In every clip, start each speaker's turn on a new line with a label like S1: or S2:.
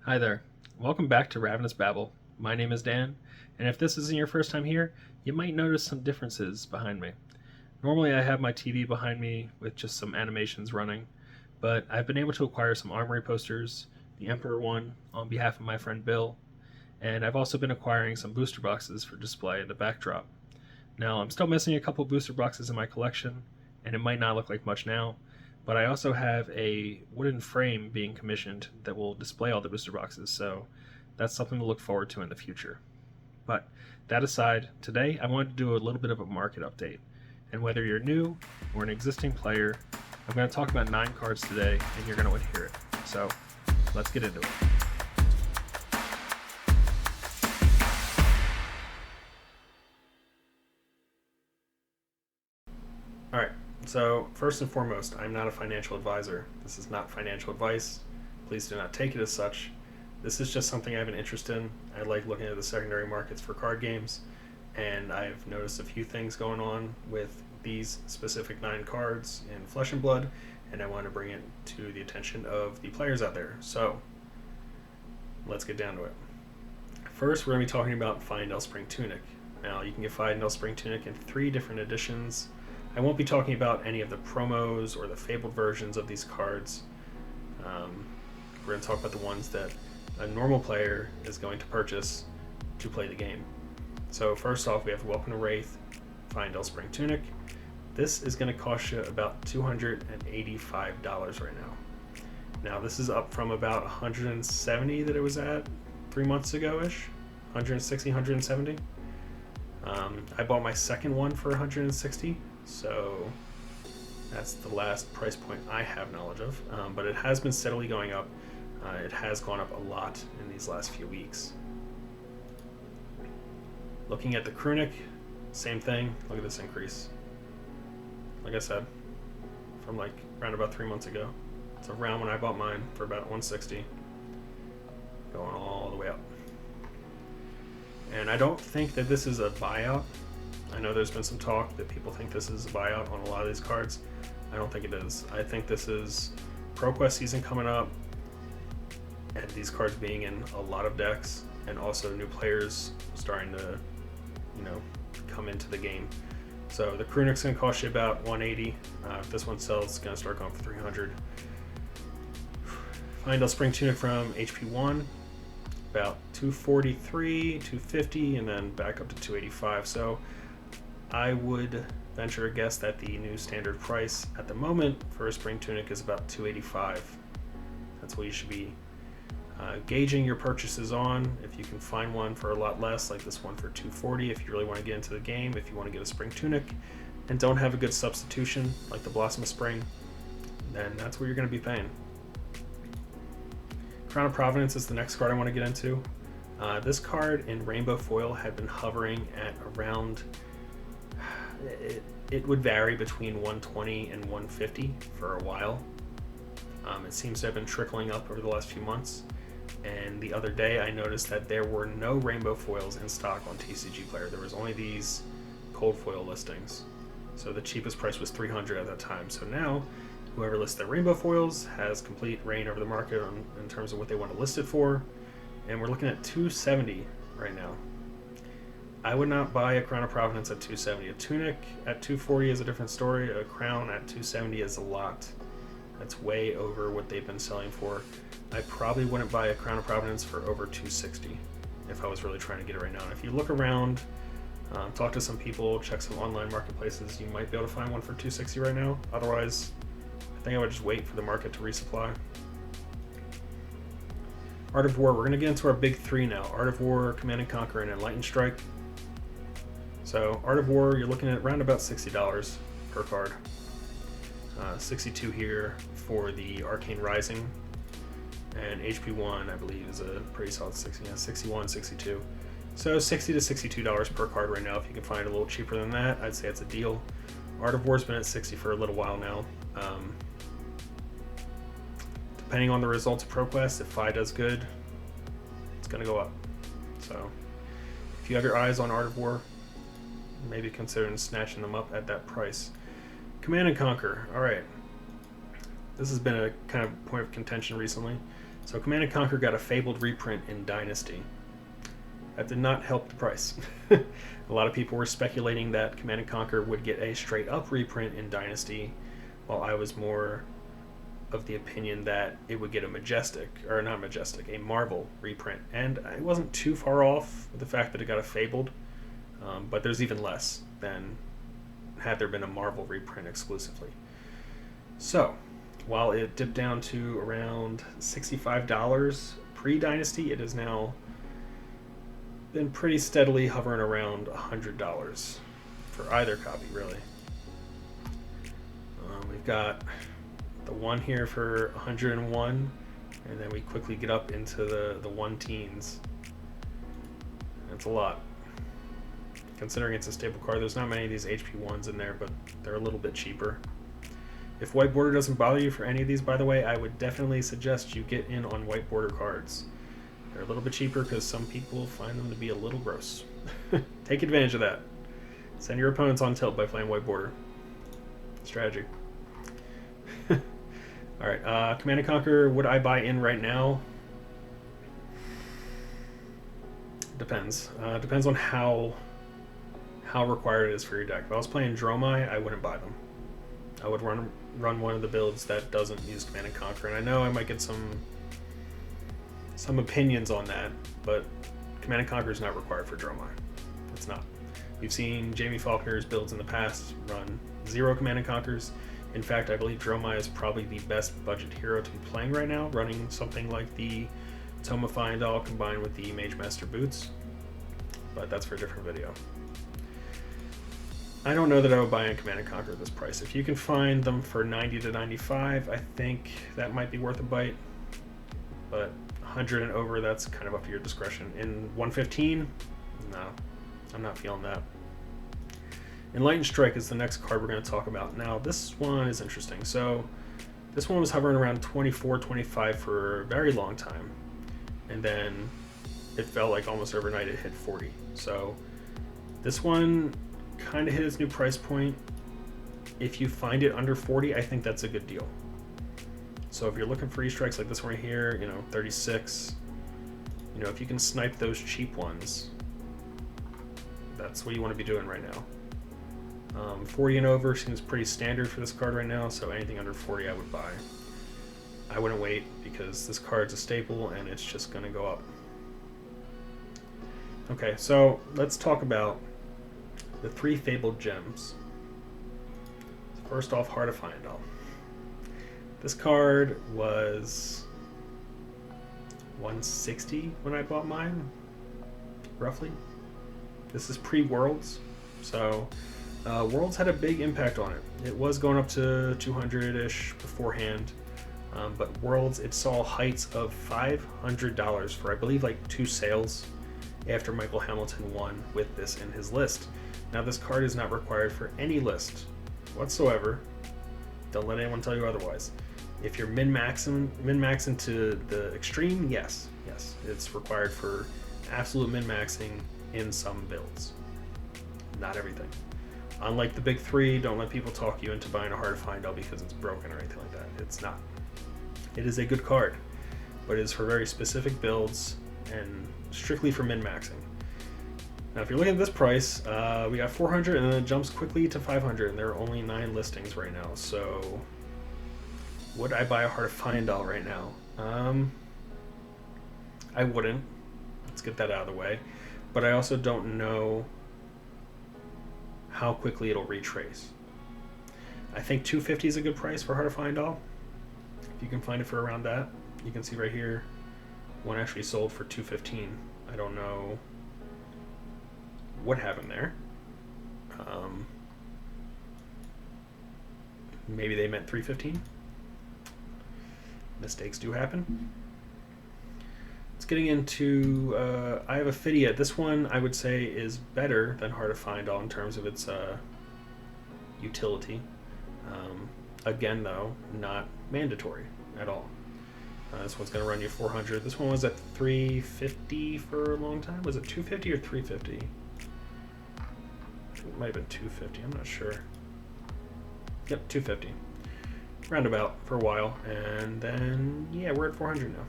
S1: Hi there. Welcome back to Ravenous Babble. My name is Dan, and if this isn't your first time here, you might notice some differences behind me. Normally I have my TV behind me with just some animations running, but I've been able to acquire some armory posters, the Emperor one on behalf of my friend Bill, and I've also been acquiring some booster boxes for display in the backdrop. Now, I'm still missing a couple booster boxes in my collection, and it might not look like much now, but I also have a wooden frame being commissioned that will display all the booster boxes, so that's something to look forward to in the future. But that aside, today I wanted to do a little bit of a market update. And whether you're new or an existing player, I'm going to talk about 9 cards today, and you're going to want to hear it. So let's get into it. Alright, so first and foremost, I'm not a financial advisor. This is not financial advice. Please do not take it as such. This is just something I have an interest in. I like looking at the secondary markets for card games, and I've noticed a few things going on with these specific 9 cards in Flesh and Blood, and I want to bring it to the attention of the players out there. So, let's get down to it. First, we're going to be talking about Fyendal Spring Tunic. Now, you can get Fyendal Spring Tunic in 3 different editions. I won't be talking about any of the promos or the fabled versions of these cards. We're going to talk about the ones that a normal player is going to purchase to play the game. So first off, we have Welcome to Wraith, Fyendal Spring Tunic. This is going to cost you about $285 right now. Now this is up from about 170 that it was at 3 months ago-ish, 160, 170. I bought my second one for 160, so that's the last price point I have knowledge of, but it has been steadily going up. It has gone up a lot in these last few weeks. Looking at the Tunic, same thing. Look at this increase. Like I said, from like around about 3 months ago. It's around when I bought mine for about 160, going all the way up. And I don't think that this is a buyout. I know there's been some talk that people think this is a buyout on a lot of these cards. I don't think it is. I think this is ProQuest season coming up, and these cards being in a lot of decks, and also new players starting to, come into the game. So the Tunic's going to cost you about 180. If this one sells, it's going to start going for 300. Fyendal Spring Tunic from HP1, about 243, 250, and then back up to 285. So I would venture a guess that the new standard price at the moment for a Spring Tunic is about 285. That's what you should be gauging your purchases on. If you can find one for a lot less, like this one for 240, if you really want to get into the game, if you want to get a Spring Tunic and don't have a good substitution like the Blossom of Spring, then that's what you're going to be paying. Crown of Providence is the next card I want to get into. This card in Rainbow Foil had been hovering at around, it would vary between 120 and 150 for a while. It seems to have been trickling up over the last few months. And the other day I noticed that there were no rainbow foils in stock on TCG Player. There was only these cold foil listings. So the cheapest price was 300 at that time. So now whoever lists their rainbow foils has complete reign over the market in terms of what they want to list it for. And we're looking at 270 right now. I would not buy a Crown of Providence at 270. A Tunic at 240 is a different story. A Crown at 270 is a lot. That's way over what they've been selling for. I probably wouldn't buy a Crown of Providence for over 260 if I was really trying to get it right now. And if you look around, talk to some people, check some online marketplaces, you might be able to find one for 260 right now. Otherwise, I think I would just wait for the market to resupply. Art of War, we're going to get into our big 3 now. Art of War, Command and Conquer, and Enlightened Strike. So Art of War, you're looking at around about $60 per card. 62 here for the Arcane Rising, and HP1 I believe is a pretty solid 61, 62. So $60 to $62 per card right now. If you can find it a little cheaper than that, I'd say it's a deal. Art of War's been at 60 for a little while now. Depending on the results of ProQuest, if Fi does good, it's going to go up. So if you have your eyes on Art of War, maybe consider snatching them up at that price. Command and Conquer. All right. This has been a kind of point of contention recently. So Command & Conquer got a fabled reprint in Dynasty. That did not help the price. A lot of people were speculating that Command & Conquer would get a straight-up reprint in Dynasty, while I was more of the opinion that it would get a a Marvel reprint. And I wasn't too far off with the fact that it got a fabled, but there's even less than had there been a Marvel reprint exclusively. So, while it dipped down to around $65 pre-Dynasty, it has now been pretty steadily hovering around $100 for either copy, really. We've got the one here for 101, and then we quickly get up into the one teens. That's a lot. Considering it's a staple card, there's not many of these HP ones in there, but they're a little bit cheaper. If white border doesn't bother you for any of these, by the way, I would definitely suggest you get in on white border cards. They're a little bit cheaper because some people find them to be a little gross. Take advantage of that. Send your opponents on tilt by playing white border. Strategy. Alright, Command & Conquer, would I buy in right now? Depends. Depends on how required it is for your deck. If I was playing Dromai, I wouldn't buy them. I would run one of the builds that doesn't use Command & Conquer, and I know I might get some opinions on that, but Command & Conquer is not required for Dromai. It's not. We've seen Jamie Faulkner's builds in the past run 0 Command & Conquers. In fact, I believe Dromai is probably the best budget hero to be playing right now, running something like the Toma Fyendal combined with the Mage Master boots, but that's for a different video. I don't know that I would buy in Command & Conquer at this price. If you can find them for 90 to 95, I think that might be worth a bite, but 100 and over, that's kind of up to your discretion. In 115, no, I'm not feeling that. Enlightened Strike is the next card we're going to talk about. Now, this one is interesting. So, this one was hovering around 24, 25 for a very long time, and then it felt like almost overnight it hit 40. So, this one kind of hit its new price point. If you find it under 40, I think that's a good deal. So if you're looking for E-strikes like this one right here, 36, if you can snipe those cheap ones, that's what you want to be doing right now. 40 and over seems pretty standard for this card right now, so anything under 40 I would buy. I wouldn't wait because this card's a staple and it's just going to go up. Okay, so let's talk about the PreFable Gems. First off, Heart of Fyendal. This card was $160 when I bought mine, roughly. This is pre-Worlds, so Worlds had a big impact on it. It was going up to 200-ish beforehand, but Worlds, it saw heights of $500 for, I believe, like 2 sales after Michael Hamilton won with this in his list. Now, this card is not required for any list whatsoever. Don't let anyone tell you otherwise. If you're min-maxing to the extreme, yes, it's required for absolute min-maxing in some builds. Not everything. Unlike the big 3, don't let people talk you into buying a Heart of Fyendal because it's broken or anything like that. It's not. It is a good card, but it is for very specific builds and strictly for min-maxing. Now, if you're looking at this price, we got 400 and then it jumps quickly to 500, and there are only 9 listings right now. So, would I buy a Heart of Fyendal right now? I wouldn't. Let's get that out of the way. But I also don't know how quickly it'll retrace. I think 250 is a good price for Heart of Fyendal. If you can find it for around that. You can see right here, one actually sold for 215. I don't know what happened there. Maybe they meant 315. Mistakes do happen. It's getting into I have a Phidia. This one I would say is better than Heart of Fyendal in terms of its utility. Again, though, not mandatory at all. This one's going to run you 400. This one was at 350 for a long time. Was it 250 or 350? I think it might have been 250. I'm not sure. Yep, 250. Roundabout for a while, and then yeah, we're at 400 now.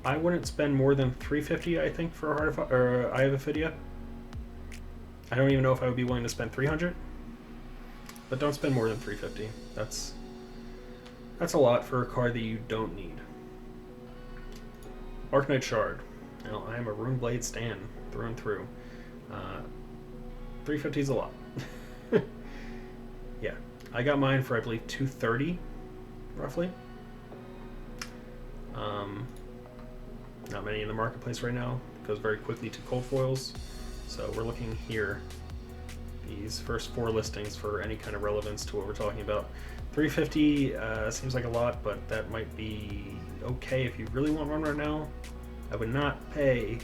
S1: I wouldn't spend more than 350, I think, for a Heart or Eye of Ophidia. I don't even know if I would be willing to spend 300, but don't spend more than 350. That's a lot for a card that you don't need. Arknight Shard. Now, I am a Runeblade stan through and through. 350 is a lot. Yeah, I got mine for I believe 230, roughly. Not many in the marketplace right now. It goes very quickly to cold foils. So we're looking here. These first 4 listings for any kind of relevance to what we're talking about. 350 seems like a lot, but that might be okay if you really want one right now. I would not pay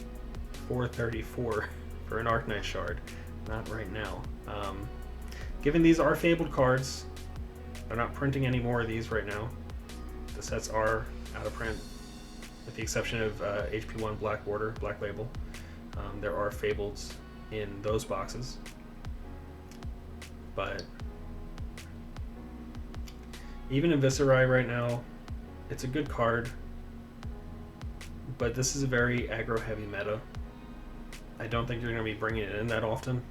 S1: 434 for an Arknight Shard. Not right now. Given these are fabled cards, they're not printing any more of these right now. The sets are out of print, with the exception of HP1 Black Border, Black Label. There are fables in those boxes. But even in Viserai right now, it's a good card, but this is a very aggro heavy meta. I don't think you're going to be bringing it in that often,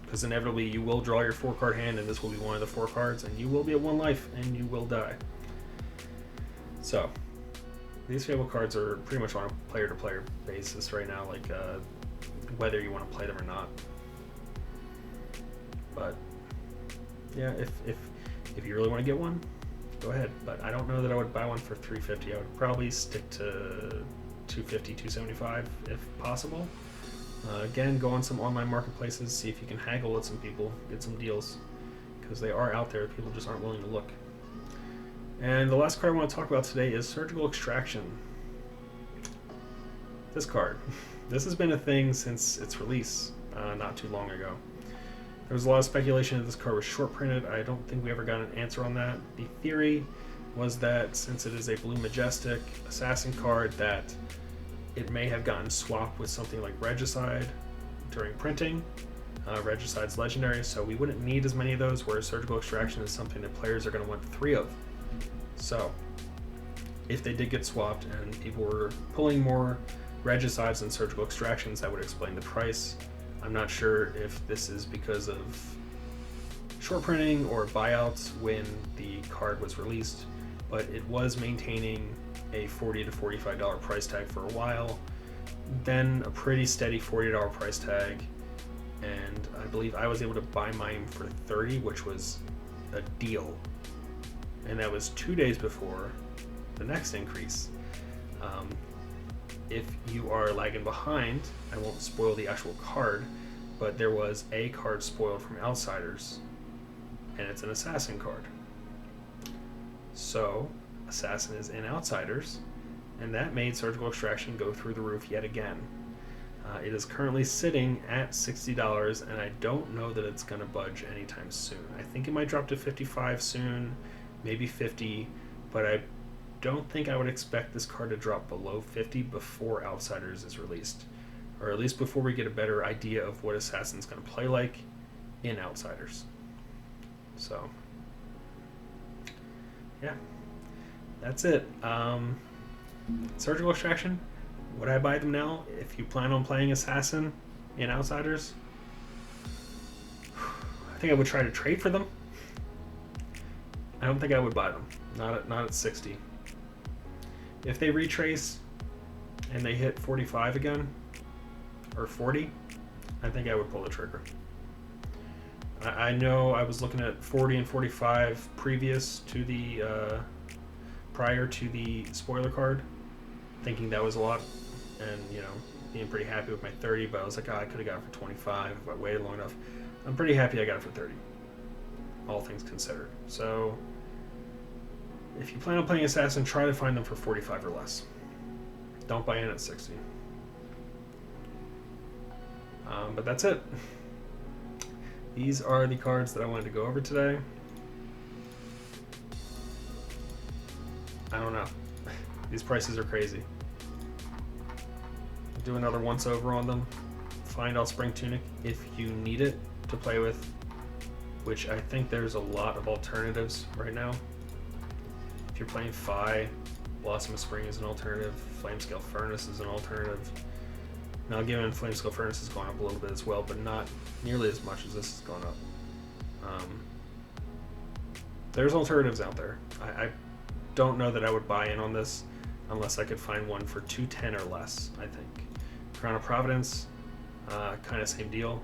S1: because inevitably you will draw your 4-card hand and this will be one of the 4 cards and you will be at 1 life and you will die. So these Fable cards are pretty much on a player to player basis right now, like whether you want to play them or not. But yeah, if you really want to get one, go ahead. But I don't know that I would buy one for 350. I would probably stick to 250, 275 if possible. Again, go on some online marketplaces, see if you can haggle with some people, get some deals, because they are out there. People just aren't willing to look. And the last card I want to talk about today is Surgical Extraction. This card. This has been a thing since its release not too long ago. There was a lot of speculation that this card was short printed. I don't think we ever got an answer on that. The theory was that since it is a Blue Majestic assassin card, that it may have gotten swapped with something like Regicide during printing. Regicide's legendary, so we wouldn't need as many of those, whereas Surgical Extraction is something that players are going to want 3 of. So if they did get swapped and people were pulling more Regicides than Surgical Extractions, that would explain the price. I'm not sure if this is because of short printing or buyouts when the card was released, but it was maintaining a $40 to $45 price tag for a while, then a pretty steady $40 price tag, and I believe I was able to buy mine for $30, which was a deal, and that was 2 days before the next increase. If you are lagging behind, I won't spoil the actual card, but there was a card spoiled from Outsiders, and it's an Assassin card. So, Assassin is in Outsiders, and that made Surgical Extraction go through the roof yet again. It is currently sitting at $60, and I don't know that it's going to budge anytime soon. I think it might drop to $55 soon, maybe $50, but I don't think I would expect this card to drop below $50 before Outsiders is released, or at least before we get a better idea of what Assassin's going to play like in Outsiders. So, yeah, that's it. Surgical Extraction, would I buy them now if you plan on playing Assassin in Outsiders? I think I would try to trade for them. I don't think I would buy them, not at 60. If they retrace and they hit 45 again, or 40, I think I would pull the trigger. I know I was looking at 40 and 45 previous to the prior to the spoiler card, thinking that was a lot, and being pretty happy with my 30, but I was like, I could have got it for 25 if I waited long enough. I'm pretty happy I got it for 30, all things considered. So if you plan on playing Assassin, try to find them for 45 or less. Don't buy in at 60. But that's it. These are the cards that I wanted to go over today. I don't know. These prices are crazy. Do another once over on them. Find Allspring Tunic if you need it to play with, which I think there's a lot of alternatives right now. If you're playing Fi Blossom of Spring is an alternative. Flamescale Furnace is an alternative. Now, given Flamescale Furnace has gone up a little bit as well, but not nearly as much as this has gone up. There's alternatives out there. I don't know that I would buy in on this unless I could find one for 210 or less, I think. Crown of Providence, kind of same deal.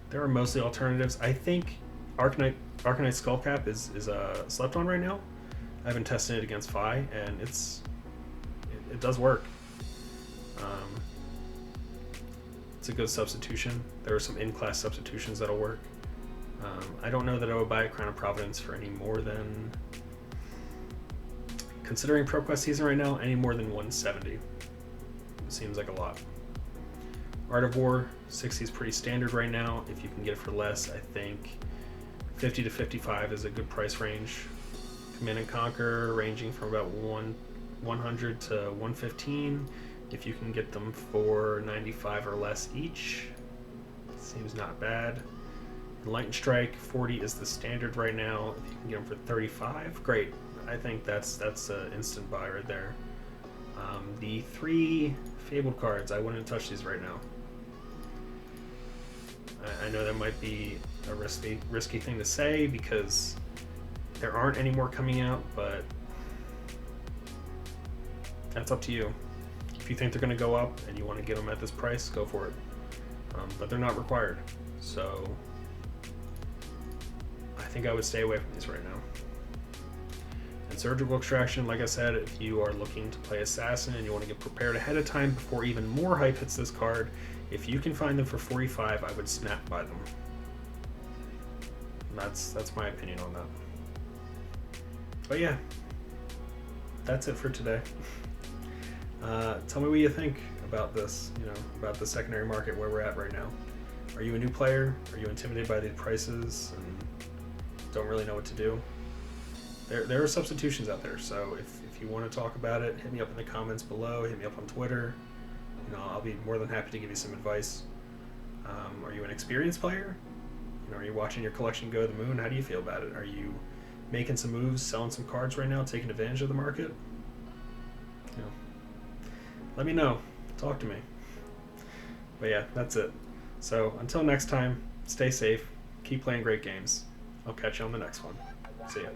S1: There are mostly alternatives. I think Arcanite Skullcap is slept on right now. I haven't tested it against Phi, and it does work. It's a good substitution. There are some in-class substitutions that'll work. I don't know that I would buy a Crown of Providence for any more than, considering ProQuest season right now, any more than 170. It seems like a lot. Art of War, 60 is pretty standard right now. If you can get it for less, I think 50 to 55 is a good price range. Command and Conquer, ranging from about 100 to 115. If you can get them for 95 or less each, seems not bad. Enlightened Strike, 40 is the standard right now. If you can get them for 35, great. I think that's an instant buy right there. The 3 Fabled cards, I wouldn't touch these right now. I know that might be a risky thing to say because there aren't any more coming out, but that's up to you. If you think they're going to go up and you want to get them at this price, go for it. But they're not required, so I think I would stay away from these right now. And Surgical Extraction, like I said, if you are looking to play Assassin and you want to get prepared ahead of time before even more hype hits this card, if you can find them for 45, I would snap buy them. And that's my opinion on that. But yeah, that's it for today. Tell me what you think about this, about the secondary market where we're at right now. Are you a new player? Are you intimidated by the prices and don't really know what to do? There are substitutions out there, so if you want to talk about it, hit me up in the comments below, hit me up on Twitter. I'll be more than happy to give you some advice. Are you an experienced player? Are you watching your collection go to the moon? How do you feel about it? Are you making some moves, selling some cards right now, taking advantage of the market? Let me know. Talk to me. But yeah, that's it. So until next time, stay safe, keep playing great games. I'll catch you on the next one. See ya.